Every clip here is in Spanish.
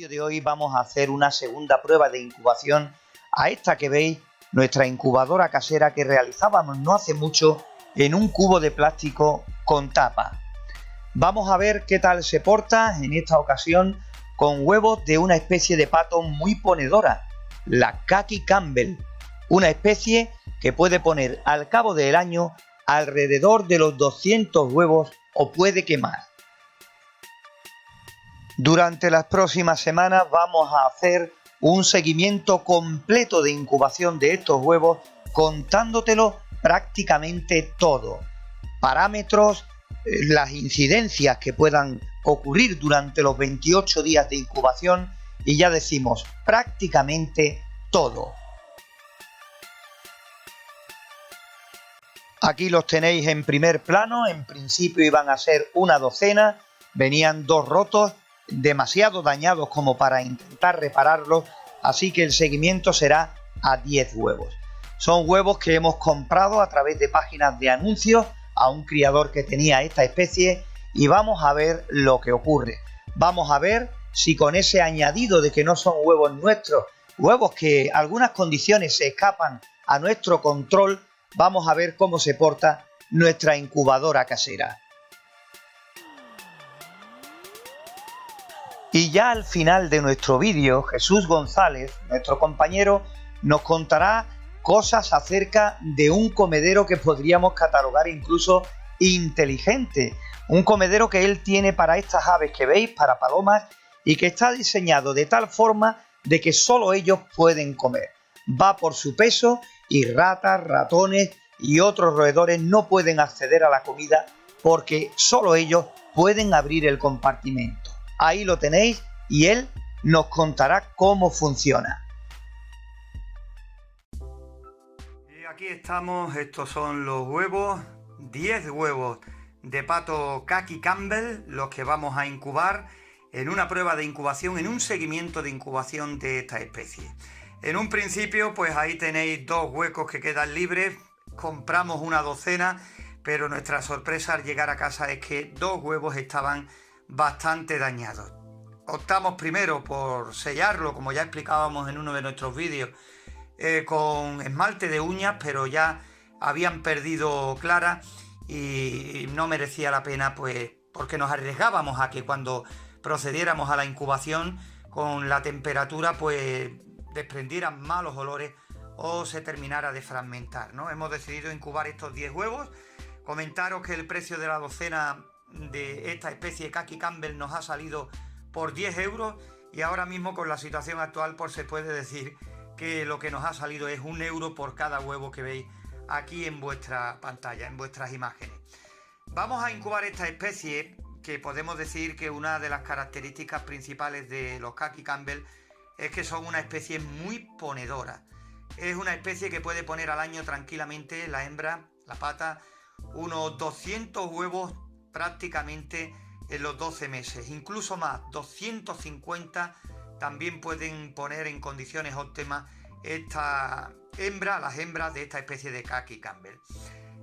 vídeo de hoy vamos a hacer una segunda prueba de incubación a esta que veis, nuestra incubadora casera que realizábamos no hace mucho en un cubo de plástico con tapa. Vamos a ver qué tal se porta en esta ocasión con huevos de una especie de pato muy ponedora, la Khaki Campbell, una especie que puede poner al cabo del año alrededor de los 200 huevos o puede que más. Durante las próximas semanas vamos a hacer un seguimiento completo de incubación de estos huevos, contándotelo prácticamente todo. Parámetros, las incidencias que puedan ocurrir durante los 28 días de incubación y ya decimos prácticamente todo. Aquí los tenéis en primer plano, en principio iban a ser una docena, venían dos rotos, demasiado dañados como para intentar repararlos, así que el seguimiento será a 10 huevos. Son huevos que hemos comprado a través de páginas de anuncios a un criador que tenía esta especie y vamos a ver lo que ocurre. Vamos a ver si con ese añadido de que no son huevos nuestros, huevos que algunas condiciones se escapan a nuestro control, vamos a ver cómo se porta nuestra incubadora casera. Y ya al final de nuestro vídeo, Jesús González, nuestro compañero, nos contará cosas acerca de un comedero que podríamos catalogar incluso inteligente. Un comedero que él tiene para estas aves que veis, para palomas, y que está diseñado de tal forma de que solo ellos pueden comer. Va por su peso y ratas, ratones y otros roedores no pueden acceder a la comida porque solo ellos pueden abrir el compartimento. Ahí lo tenéis y él nos contará cómo funciona. Y aquí estamos, estos son los huevos, 10 huevos de pato Khaki Campbell, los que vamos a incubar en una prueba de incubación, en un seguimiento de incubación de esta especie. En un principio, pues ahí tenéis dos huecos que quedan libres, compramos una docena, pero nuestra sorpresa al llegar a casa es que dos huevos estaban bastante dañados. Optamos primero por sellarlo, como ya explicábamos en uno de nuestros vídeos, con esmalte de uñas, pero ya habían perdido clara y no merecía la pena, pues porque nos arriesgábamos a que cuando procediéramos a la incubación con la temperatura pues desprendieran malos olores o se terminara de fragmentar, ¿no? Hemos decidido incubar estos 10 huevos. Comentaros que el precio de la docena de esta especie Khaki Campbell nos ha salido por 10 euros y ahora mismo con la situación actual pues se puede decir que lo que nos ha salido es 1 euro por cada huevo que veis aquí en vuestra pantalla, en vuestras imágenes. Vamos a incubar esta especie que podemos decir que una de las características principales de los Khaki Campbell es que son una especie muy ponedora. Es una especie que puede poner al año tranquilamente la hembra, la pata, unos 200 huevos prácticamente en los 12 meses, incluso más, 250 también pueden poner en condiciones óptimas esta hembra, las hembras de esta especie de Khaki Campbell.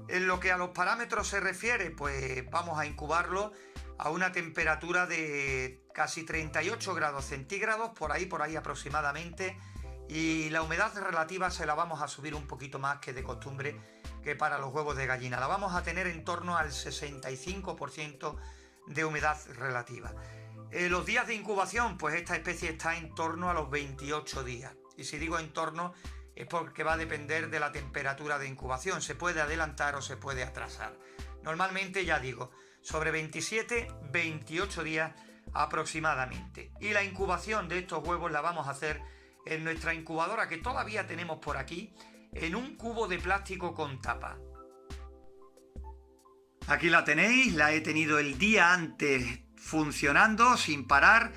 En lo que a los parámetros se refiere, pues vamos a incubarlo a una temperatura de casi 38 grados centígrados, por ahí aproximadamente, y la humedad relativa se la vamos a subir un poquito más que de costumbre que para los huevos de gallina. La vamos a tener en torno al 65% de humedad relativa. Los días de incubación, pues esta especie está en torno a los 28 días. Y si digo en torno es porque va a depender de la temperatura de incubación. Se puede adelantar o se puede atrasar. Normalmente, ya digo, sobre 27-28 días aproximadamente. Y la incubación de estos huevos la vamos a hacer en nuestra incubadora que todavía tenemos por aquí, en un cubo de plástico con tapa. Aquí la tenéis, la he tenido el día antes funcionando sin parar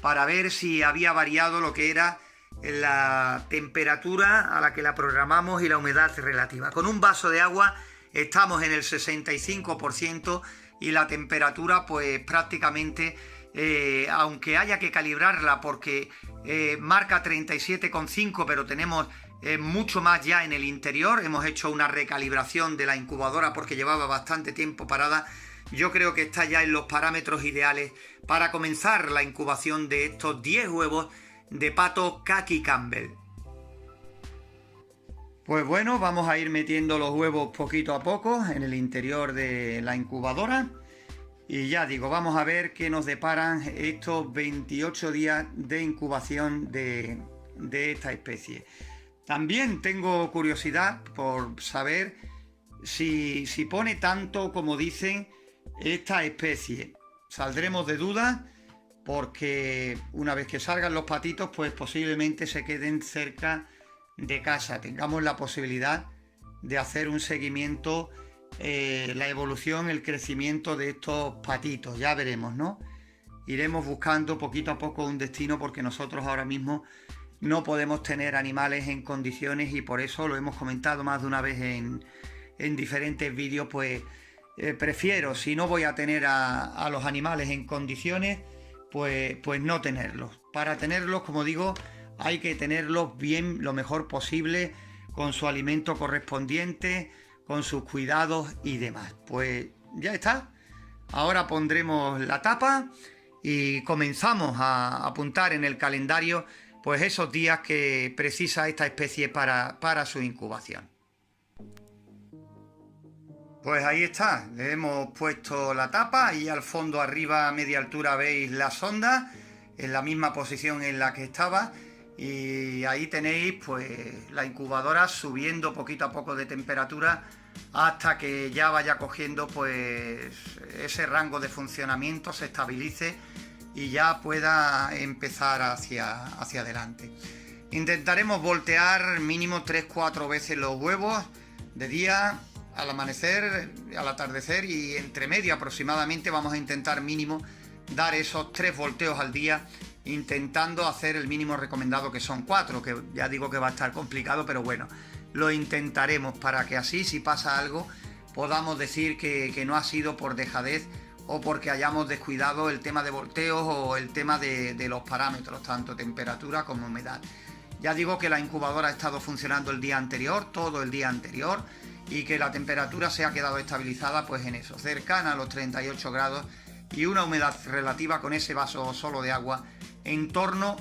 para ver si había variado lo que era la temperatura a la que la programamos y la humedad relativa. Con un vaso de agua estamos en el 65% y la temperatura pues prácticamente, aunque haya que calibrarla porque marca 37,5 pero tenemos mucho más ya en el interior, hemos hecho una recalibración de la incubadora porque llevaba bastante tiempo parada yo creo que está ya en los parámetros ideales para comenzar la incubación de estos 10 huevos de pato Kaki Campbell. Pues bueno, vamos a ir metiendo los huevos poquito a poco en el interior de la incubadora. Y ya digo, vamos a ver qué nos deparan estos 28 días de incubación de esta especie. También tengo curiosidad por saber si pone tanto como dicen esta especie. Saldremos de dudas porque una vez que salgan los patitos, pues posiblemente se queden cerca de casa. Tengamos la posibilidad de hacer un seguimiento, la evolución, el crecimiento de estos patitos. Ya veremos, ¿no? Iremos buscando poquito a poco un destino porque nosotros ahora mismo no podemos tener animales en condiciones y por eso lo hemos comentado más de una vez en diferentes vídeos, pues prefiero, si no voy a tener a los animales en condiciones, pues no tenerlos. Para tenerlos, como digo, hay que tenerlos bien, lo mejor posible, con su alimento correspondiente, con sus cuidados y demás. Pues ya está. Ahora pondremos la tapa y comenzamos a apuntar en el calendario pues esos días que precisa esta especie para su incubación. Pues ahí está, le hemos puesto la tapa y al fondo arriba a media altura veis la sonda en la misma posición en la que estaba y ahí tenéis pues la incubadora subiendo poquito a poco de temperatura hasta que ya vaya cogiendo pues ese rango de funcionamiento, se estabilice y ya pueda empezar hacia adelante. Intentaremos voltear mínimo 3-4 veces los huevos de día, al amanecer, al atardecer y entre medio aproximadamente vamos a intentar mínimo dar esos 3 volteos al día, intentando hacer el mínimo recomendado que son 4, que ya digo que va a estar complicado, pero bueno, lo intentaremos para que así si pasa algo podamos decir que no ha sido por dejadez o porque hayamos descuidado el tema de volteos o el tema de los parámetros, tanto temperatura como humedad. Ya digo que la incubadora ha estado funcionando el día anterior, todo el día anterior, y que la temperatura se ha quedado estabilizada pues en eso, cercana a los 38 grados y una humedad relativa con ese vaso solo de agua en torno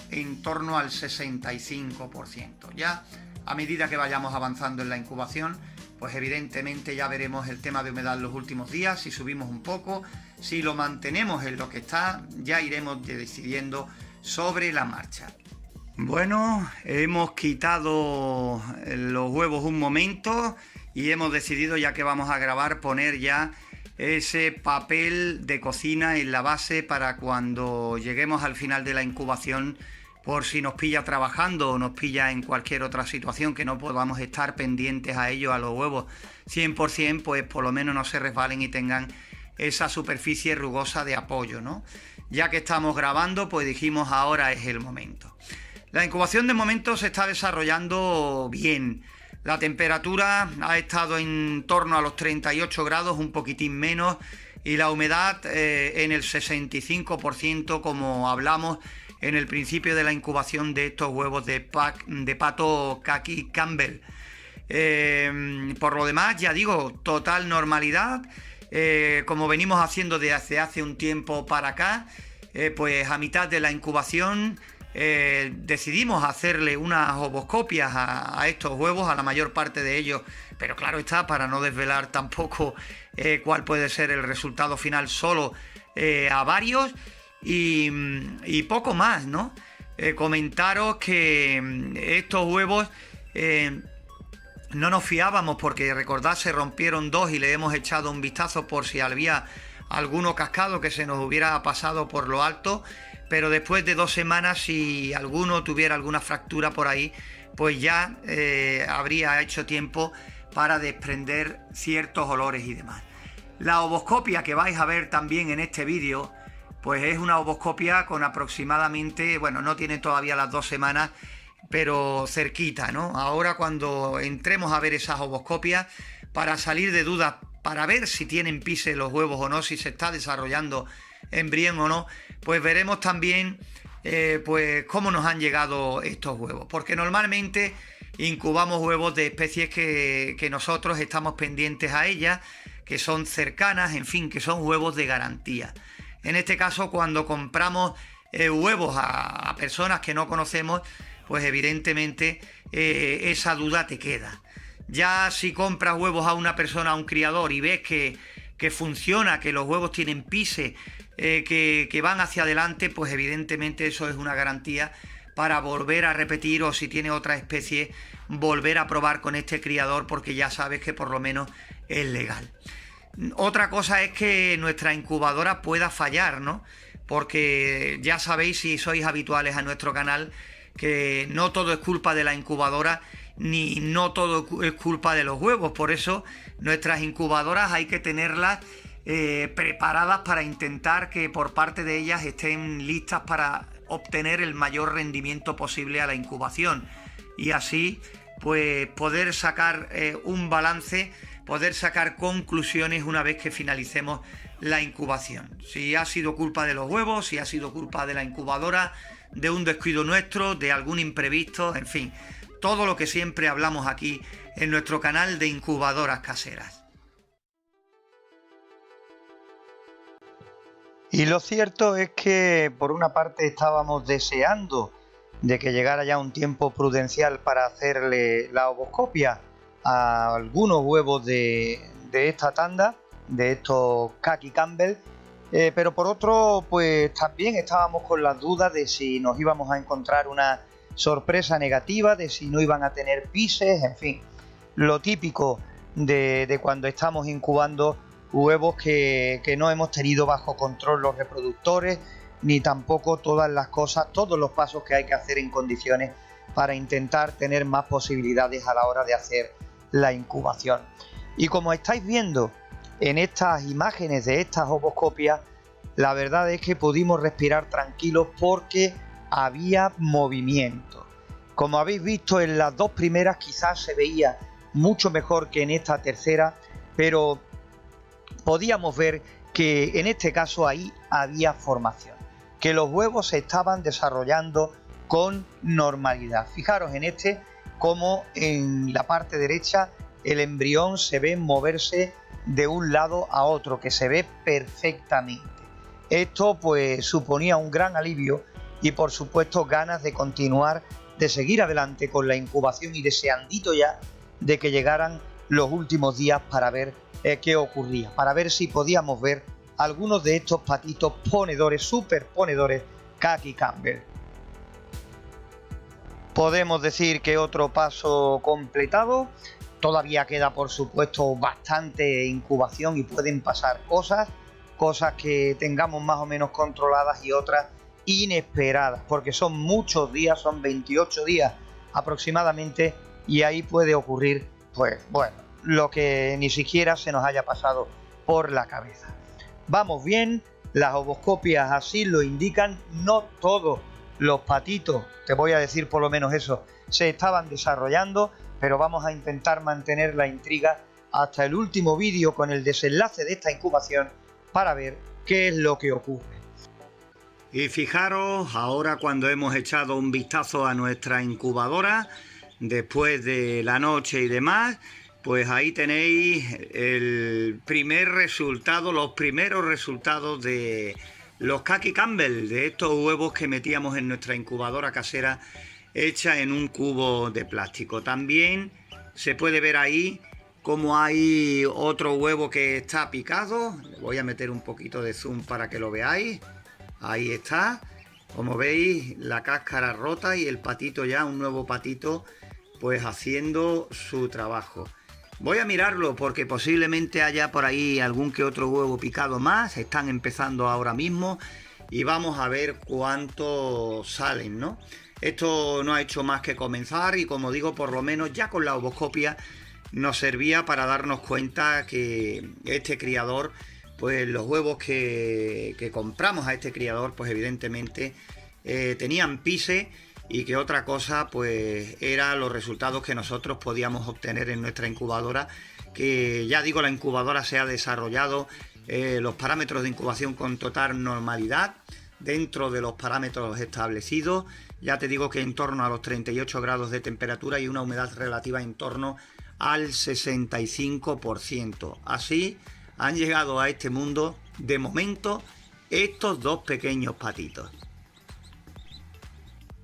al 65%. Ya a medida que vayamos avanzando en la incubación, pues evidentemente ya veremos el tema de humedad los últimos días, si subimos un poco, si lo mantenemos en lo que está, ya iremos decidiendo sobre la marcha. Bueno, hemos quitado los huevos un momento y hemos decidido, ya que vamos a grabar, poner ya ese papel de cocina en la base para cuando lleguemos al final de la incubación, por si nos pilla trabajando o nos pilla en cualquier otra situación que no podamos estar pendientes a ellos, a los huevos 100%, pues por lo menos no se resbalen y tengan esa superficie rugosa de apoyo, ¿no? Ya que estamos grabando, pues dijimos ahora es el momento. La incubación de momento se está desarrollando bien. La temperatura ha estado en torno a los 38 grados, un poquitín menos, y la humedad en el 65%, como hablamos en el principio de la incubación de estos huevos de pato Kaki Campbell. Por lo demás, ya digo, total normalidad, como venimos haciendo desde hace un tiempo para acá, pues a mitad de la incubación decidimos hacerle unas ovoscopias a estos huevos, a la mayor parte de ellos, pero claro está, para no desvelar tampoco cuál puede ser el resultado final, solo a varios. Y poco más, ¿no? Comentaros que estos huevos no nos fiábamos porque recordad se rompieron 2 y le hemos echado un vistazo por si había alguno cascado que se nos hubiera pasado por lo alto, pero después de 2 semanas, si alguno tuviera alguna fractura por ahí, pues ya habría hecho tiempo para desprender ciertos olores y demás. La ovoscopia que vais a ver también en este vídeo, pues es una ovoscopia con aproximadamente, bueno, no tiene todavía las 2 semanas, pero cerquita, ¿no? Ahora cuando entremos a ver esas ovoscopias, para salir de dudas, para ver si tienen pise los huevos o no, si se está desarrollando embrión o no, pues veremos también pues cómo nos han llegado estos huevos, porque normalmente incubamos huevos de especies que nosotros estamos pendientes a ellas, que son cercanas, en fin, que son huevos de garantía. En este caso, cuando compramos huevos a personas que no conocemos, pues evidentemente esa duda te queda. Ya si compras huevos a una persona, a un criador, y ves que funciona, que los huevos tienen pise, que van hacia adelante, pues evidentemente eso es una garantía para volver a repetir, o si tiene otra especie, volver a probar con este criador, porque ya sabes que por lo menos es legal. Otra cosa es que nuestra incubadora pueda fallar, ¿no? Porque ya sabéis, si sois habituales a nuestro canal, que no todo es culpa de la incubadora, ni no todo es culpa de los huevos. Por eso nuestras incubadoras hay que tenerlas preparadas para intentar que por parte de ellas estén listas para obtener el mayor rendimiento posible a la incubación, y así pues poder sacar un balance, poder sacar conclusiones una vez que finalicemos la incubación. Si ha sido culpa de los huevos, si ha sido culpa de la incubadora, de un descuido nuestro, de algún imprevisto, en fin, todo lo que siempre hablamos aquí en nuestro canal de incubadoras caseras. Y lo cierto es que por una parte estábamos deseando de que llegara ya un tiempo prudencial para hacerle la ovoscopia a algunos huevos de esta tanda, de estos Khaki Campbell, pero por otro pues también estábamos con las dudas de si nos íbamos a encontrar una sorpresa negativa, de si no iban a tener pises, en fin, lo típico de cuando estamos incubando huevos que no hemos tenido bajo control los reproductores, ni tampoco todas las cosas, todos los pasos que hay que hacer en condiciones para intentar tener más posibilidades a la hora de hacer la incubación. Y como estáis viendo en estas imágenes de estas ovoscopias, la verdad es que pudimos respirar tranquilos porque había movimiento. Como habéis visto en las dos primeras, quizás se veía mucho mejor que en esta tercera, pero podíamos ver que en este caso ahí había formación, que los huevos se estaban desarrollando con normalidad. Fijaros en este, como en la parte derecha el embrión se ve moverse de un lado a otro, que se ve perfectamente. Esto pues suponía un gran alivio y por supuesto ganas de continuar, de seguir adelante con la incubación, y deseandito ya de que llegaran los últimos días para ver qué ocurría, para ver si podíamos ver algunos de estos patitos ponedores, superponedores Khaki Campbell. Podemos decir que otro paso completado. Todavía queda por supuesto bastante incubación y pueden pasar cosas que tengamos más o menos controladas y otras inesperadas, porque son muchos días, son 28 días aproximadamente, y ahí puede ocurrir pues bueno, lo que ni siquiera se nos haya pasado por la cabeza. Vamos bien, las ovoscopias así lo indican, no todos los patitos, te voy a decir por lo menos eso, se estaban desarrollando, pero vamos a intentar mantener la intriga hasta el último vídeo con el desenlace de esta incubación para ver qué es lo que ocurre. Y fijaros, ahora cuando hemos echado un vistazo a nuestra incubadora, después de la noche y demás, pues ahí tenéis el primer resultado, los primeros resultados de los Khaki Campbell, de estos huevos que metíamos en nuestra incubadora casera hecha en un cubo de plástico. También se puede ver ahí como hay otro huevo que está picado. Le voy a meter un poquito de zoom para que lo veáis. Ahí está. Como veis, la cáscara rota y el patito ya, un nuevo patito, pues haciendo su trabajo. Voy a mirarlo porque posiblemente haya por ahí algún que otro huevo picado más. Están empezando ahora mismo y vamos a ver cuántos salen, ¿no? Esto no ha hecho más que comenzar y, como digo, por lo menos ya con la ovoscopia nos servía para darnos cuenta que este criador, pues los huevos que compramos a este criador, pues evidentemente tenían pise, y que otra cosa pues eran los resultados que nosotros podíamos obtener en nuestra incubadora, que ya digo, la incubadora se ha desarrollado los parámetros de incubación con total normalidad, dentro de los parámetros establecidos. Ya te digo que en torno a los 38 grados de temperatura y una humedad relativa en torno al 65%. Así han llegado a este mundo, de momento, estos dos pequeños patitos.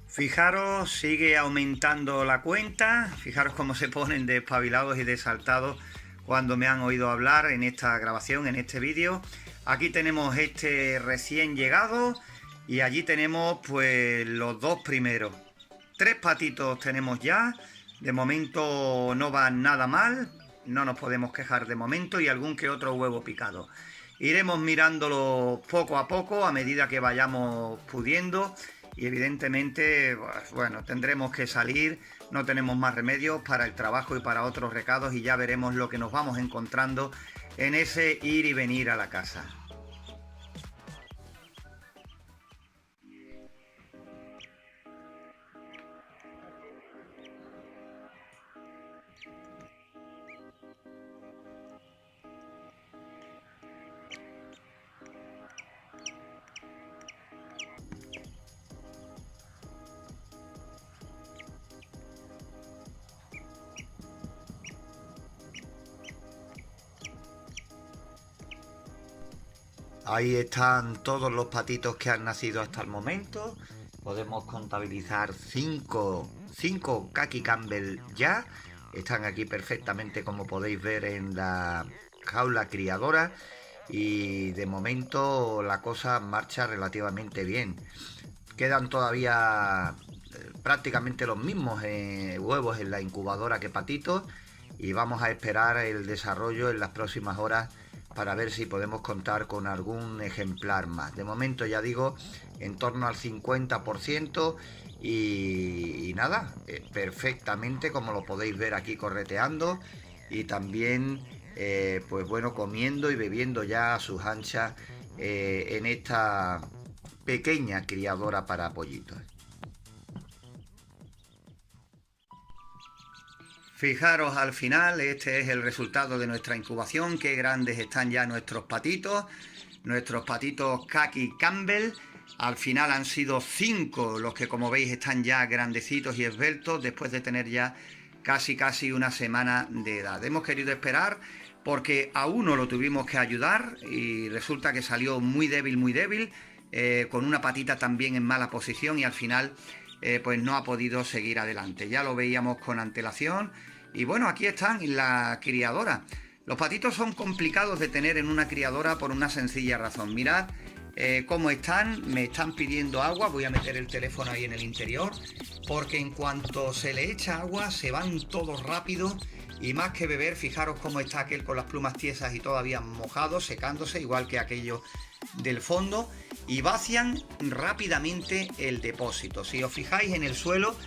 Fijaros, sigue aumentando la cuenta, fijaros cómo se ponen de espabilados y de saltados cuando me han oído hablar en esta grabación, en este vídeo. Aquí tenemos este recién llegado y allí tenemos pues los dos primeros. 3 patitos tenemos ya, de momento no van nada mal, no nos podemos quejar de momento, y algún que otro huevo picado. Iremos mirándolo poco a poco a medida que vayamos pudiendo. Y evidentemente, bueno, tendremos que salir, no tenemos más remedios para el trabajo y para otros recados, y ya veremos lo que nos vamos encontrando en ese ir y venir a la casa. Ahí están todos los patitos que han nacido hasta el momento. Podemos contabilizar 5 Khaki Campbell ya. Están aquí perfectamente, como podéis ver, en la jaula criadora. Y de momento la cosa marcha relativamente bien. Quedan todavía prácticamente los mismos huevos en la incubadora que patitos. Y vamos a esperar el desarrollo en las próximas horas para ver si podemos contar con algún ejemplar más. De momento, ya digo, en torno al 50%, y nada, perfectamente, como lo podéis ver aquí correteando, y también pues bueno, comiendo y bebiendo ya a sus anchas en esta pequeña criadora para pollitos. Fijaros al final, este es el resultado de nuestra incubación. Qué grandes están ya nuestros patitos Khaki Campbell. Al final han sido 5 los que, como veis, están ya grandecitos y esbeltos después de tener ya casi una semana de edad. Hemos querido esperar porque a uno lo tuvimos que ayudar y resulta que salió muy débil, con una patita también en mala posición, y al final pues no ha podido seguir adelante. Ya lo veíamos con antelación. Y bueno, aquí están en la criadora. Los patitos son complicados de tener en una criadora por una sencilla razón. Mirad cómo están, me están pidiendo agua. Voy a meter el teléfono ahí en el interior, porque en cuanto se le echa agua se van todos rápido, y más que beber, fijaros cómo está aquel con las plumas tiesas y todavía mojado, secándose, igual que aquello del fondo, y vacian rápidamente el depósito. Si os fijáis en el suelo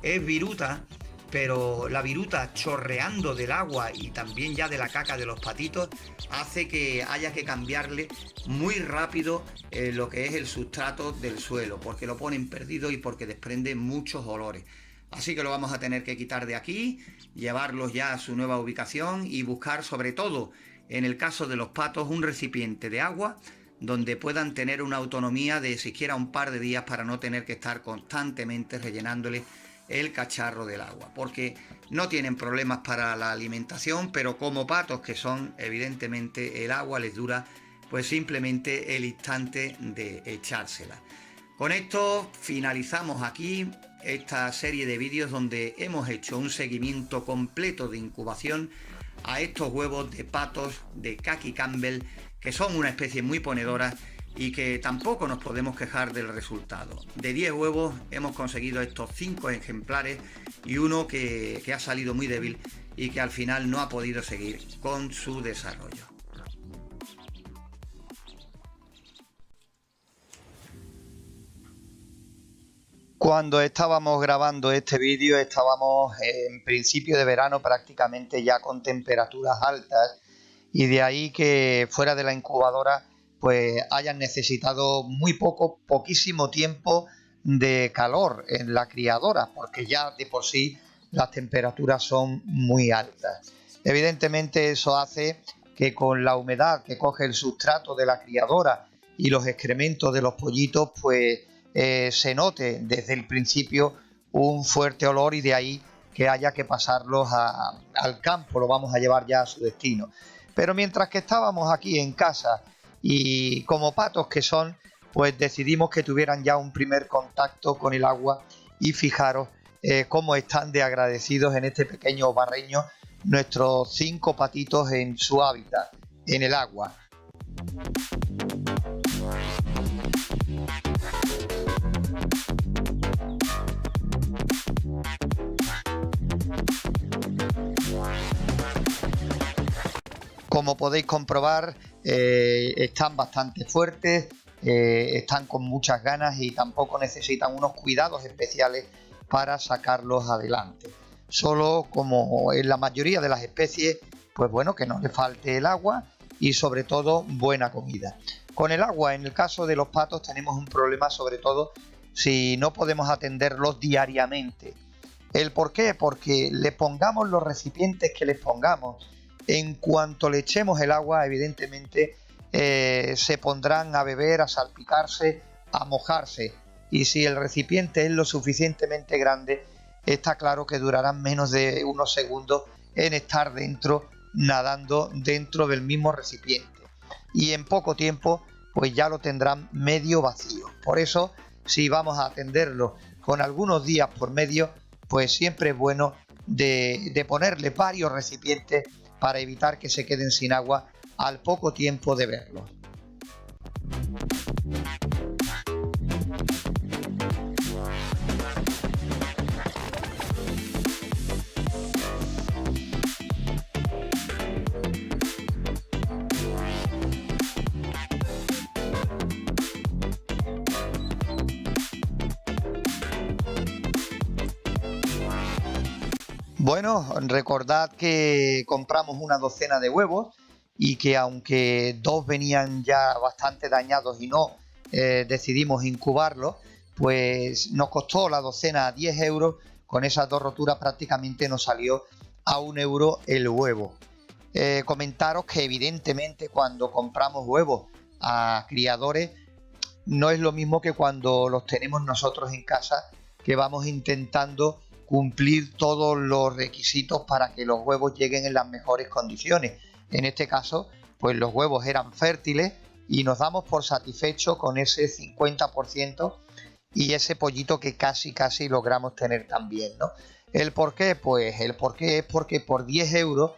es viruta, pero la viruta chorreando del agua y también ya de la caca de los patitos hace que haya que cambiarle muy rápido lo que es el sustrato del suelo, porque lo ponen perdido y porque desprende muchos olores. Así que lo vamos a tener que quitar de aquí, llevarlos ya a su nueva ubicación y buscar, sobre todo en el caso de los patos, un recipiente de agua donde puedan tener una autonomía de siquiera un par de días, para no tener que estar constantemente rellenándole el cacharro del agua, porque no tienen problemas para la alimentación, pero como patos que son, evidentemente el agua les dura pues simplemente el instante de echársela. Con esto finalizamos aquí esta serie de vídeos donde hemos hecho un seguimiento completo de incubación a estos huevos de patos de Khaki Campbell, que son una especie muy ponedora y que tampoco nos podemos quejar del resultado. De 10 huevos hemos conseguido estos 5 ejemplares y uno que ha salido muy débil y que al final no ha podido seguir con su desarrollo. Cuando estábamos grabando este vídeo estábamos en principio de verano, prácticamente ya con temperaturas altas, y de ahí que fuera de la incubadora pues hayan necesitado poquísimo tiempo de calor en la criadora, porque ya de por sí las temperaturas son muy altas. Evidentemente eso hace que con la humedad que coge el sustrato de la criadora y los excrementos de los pollitos, pues se note desde el principio un fuerte olor, y de ahí que haya que pasarlos al campo, lo vamos a llevar ya a su destino. Pero mientras que estábamos aquí en casa y como patos que son, pues decidimos que tuvieran ya un primer contacto con el agua y fijaros cómo están de agradecidos en este pequeño barreño nuestros 5 patitos en su hábitat, en el agua. Como podéis comprobar, están bastante fuertes, están con muchas ganas y tampoco necesitan unos cuidados especiales para sacarlos adelante. Solo, como en la mayoría de las especies, pues bueno, que no le falte el agua y sobre todo buena comida. Con el agua, en el caso de los patos, tenemos un problema, sobre todo si no podemos atenderlos diariamente. ¿El por qué? Porque le pongamos los recipientes que les pongamos, en cuanto le echemos el agua, evidentemente se pondrán a beber, a salpicarse, a mojarse. Y si el recipiente es lo suficientemente grande, está claro que durarán menos de unos segundos en estar dentro, nadando dentro del mismo recipiente. Y en poco tiempo, pues ya lo tendrán medio vacío. Por eso, si vamos a atenderlo con algunos días por medio, pues siempre es bueno de ponerle varios recipientes para evitar que se queden sin agua al poco tiempo de verlos. Bueno, recordad que compramos una docena de huevos y que aunque 2 venían ya bastante dañados y no decidimos incubarlos, pues nos costó la docena 10 euros. Con esas 2 roturas prácticamente nos salió a 1 euro el huevo. Comentaros que evidentemente cuando compramos huevos a criadores no es lo mismo que cuando los tenemos nosotros en casa, que vamos intentando cumplir todos los requisitos para que los huevos lleguen en las mejores condiciones. En este caso, pues los huevos eran fértiles y nos damos por satisfechos con ese 50% y ese pollito que casi logramos tener también, ¿no? ¿El por qué? Pues el por qué es porque por 10 euros,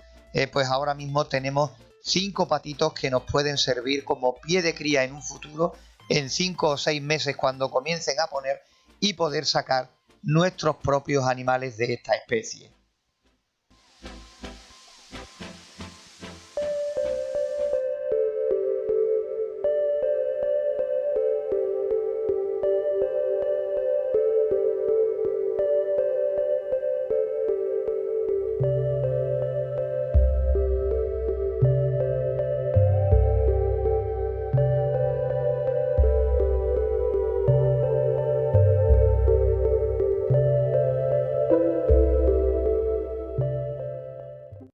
pues ahora mismo tenemos 5 patitos que nos pueden servir como pie de cría en un futuro, en 5 o 6 meses cuando comiencen a poner y poder sacar nuestros propios animales de esta especie.